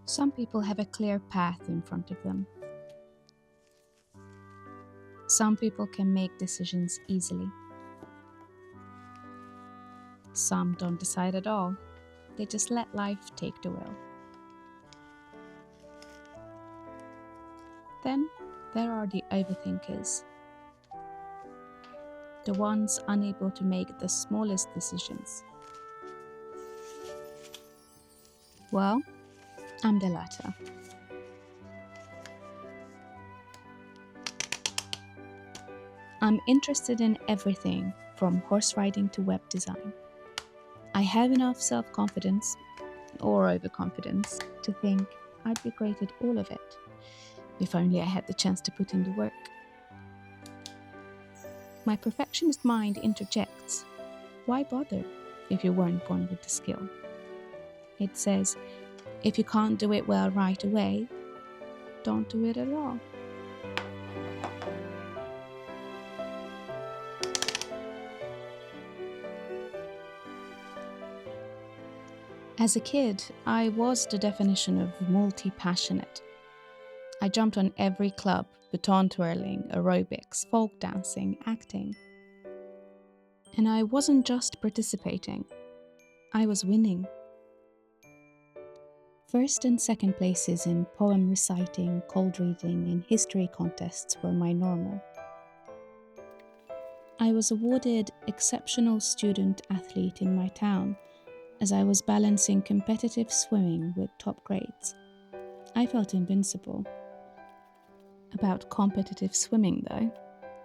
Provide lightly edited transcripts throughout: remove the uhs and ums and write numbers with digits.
Some people have a clear path in front of them. Some people can make decisions easily. Some don't decide at all. They just let life take the wheel. Then there are the overthinkers. The ones unable to make the smallest decisions. Well, I'm the latter. I'm interested in everything from horse riding to web design. I have enough self-confidence, or overconfidence, to think I'd be great at all of it, if only I had the chance to put in the work. My perfectionist mind interjects, why bother if you weren't born with the skill? It says, if you can't do it well right away, don't do it at all. As a kid, I was the definition of multi-passionate. I jumped on every club, baton twirling, aerobics, folk dancing, acting. And I wasn't just participating, I was winning. First and second places in poem reciting, cold reading, and history contests were my normal. I was awarded exceptional student athlete in my town as I was balancing competitive swimming with top grades. I felt invincible. About competitive swimming, though,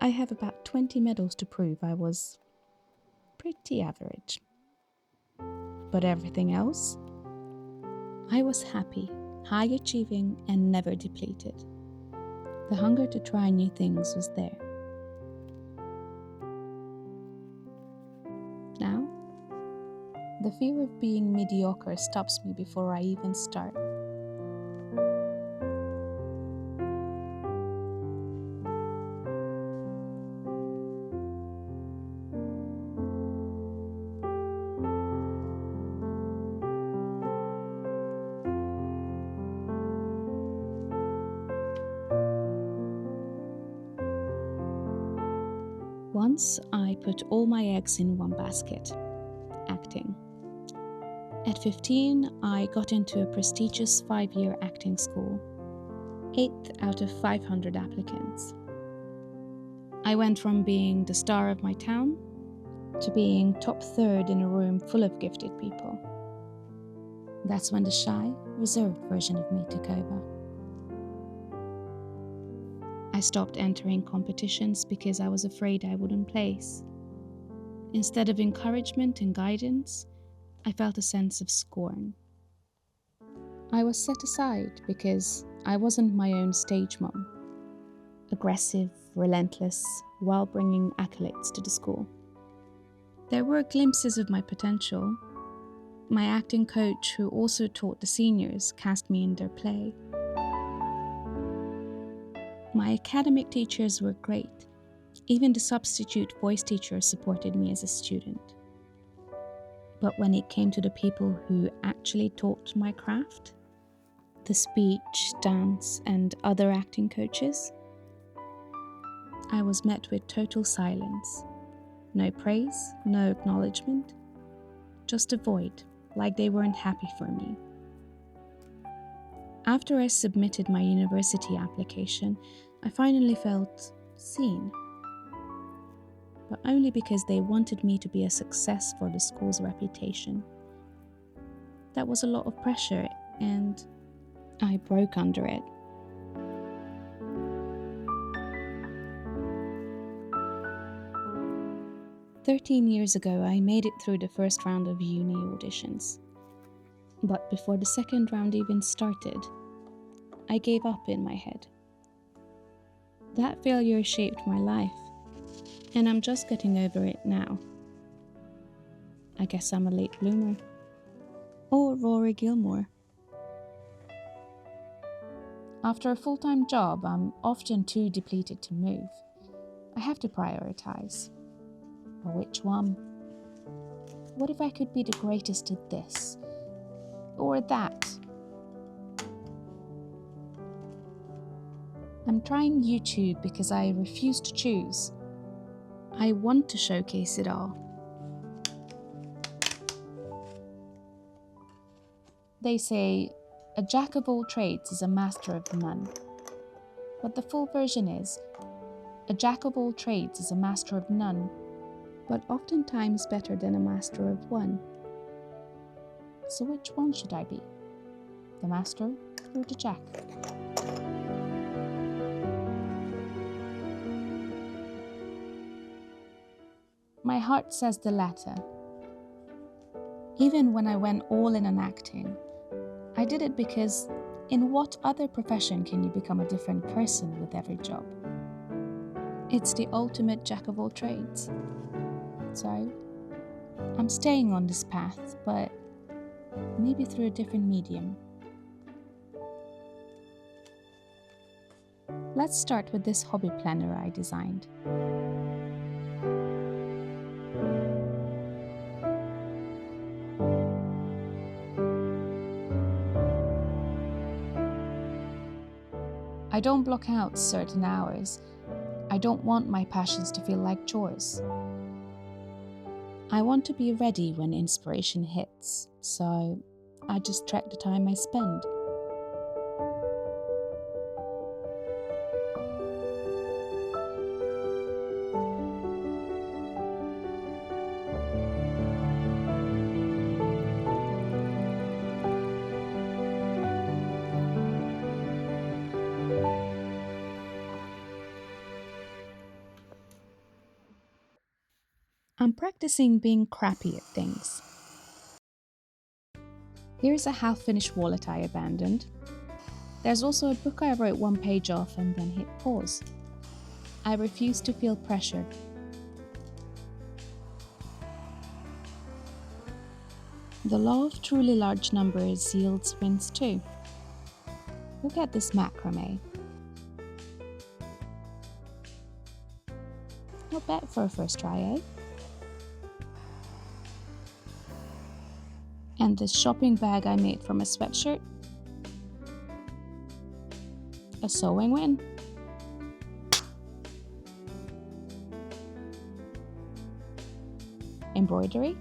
I have about 20 medals to prove I was pretty average. But everything else? I was happy, high achieving, and never depleted. The hunger to try new things was there. Now, the fear of being mediocre stops me before I even start. Once I put all my eggs in one basket, acting. At 15, I got into a prestigious 5-year acting school, 8th out of 500 applicants. I went from being the star of my town to being top third in a room full of gifted people. That's when the shy, reserved version of me took over. I stopped entering competitions because I was afraid I wouldn't place. Instead of encouragement and guidance, I felt a sense of scorn. I was set aside because I wasn't my own stage mom. Aggressive, relentless, while bringing accolades to the school. There were glimpses of my potential. My acting coach, who also taught the seniors, cast me in their play. My academic teachers were great. Even the substitute voice teacher supported me as a student. But when it came to the people who actually taught my craft, the speech, dance, and other acting coaches, I was met with total silence. No praise, no acknowledgement, just a void, like they weren't happy for me. After I submitted my university application, I finally felt seen. But only because they wanted me to be a success for the school's reputation. That was a lot of pressure, and I broke under it. "13 years ago, I made it through the first round of uni auditions. But before the second round even started, I gave up in my head. That failure shaped my life, and I'm just getting over it now. I guess I'm a late bloomer. Or Rory Gilmore. After a full-time job, I'm often too depleted to move. I have to prioritize. But which one? What if I could be the greatest at this? Or that? I'm trying YouTube because I refuse to choose. I want to showcase it all. They say, a jack of all trades is a master of none. But the full version is, a jack of all trades is a master of none, but oftentimes better than a master of one. So which one should I be? The master or the jack? My heart says the latter. Even when I went all in on acting, I did it because in what other profession can you become a different person with every job? It's the ultimate jack of all trades. So, I'm staying on this path, but maybe through a different medium. Let's start with this hobby planner I designed. I don't block out certain hours. I don't want my passions to feel like chores. I want to be ready when inspiration hits, so I just track the time I spend. I'm practicing being crappy at things. Here's a half-finished wallet I abandoned. There's also a book I wrote one page off and then hit pause. I refuse to feel pressured. The law of truly large numbers yields wins too. Look at this macrame. Not bad for a first try, eh? And this shopping bag I made from a sweatshirt? A sewing win. Embroidery?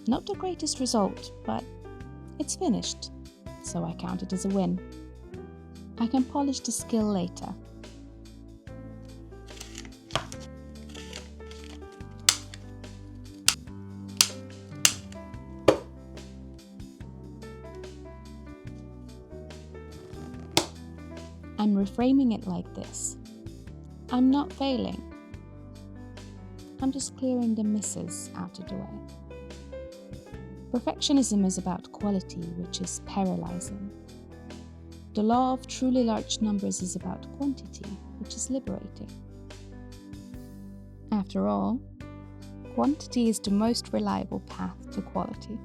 Not the greatest result, but it's finished, so I count it as a win. I can polish the skill later. I'm reframing it like this. I'm not failing. I'm just clearing the misses out of the way. Perfectionism is about quality, which is paralyzing. The law of truly large numbers is about quantity, which is liberating. After all, quantity is the most reliable path to quality.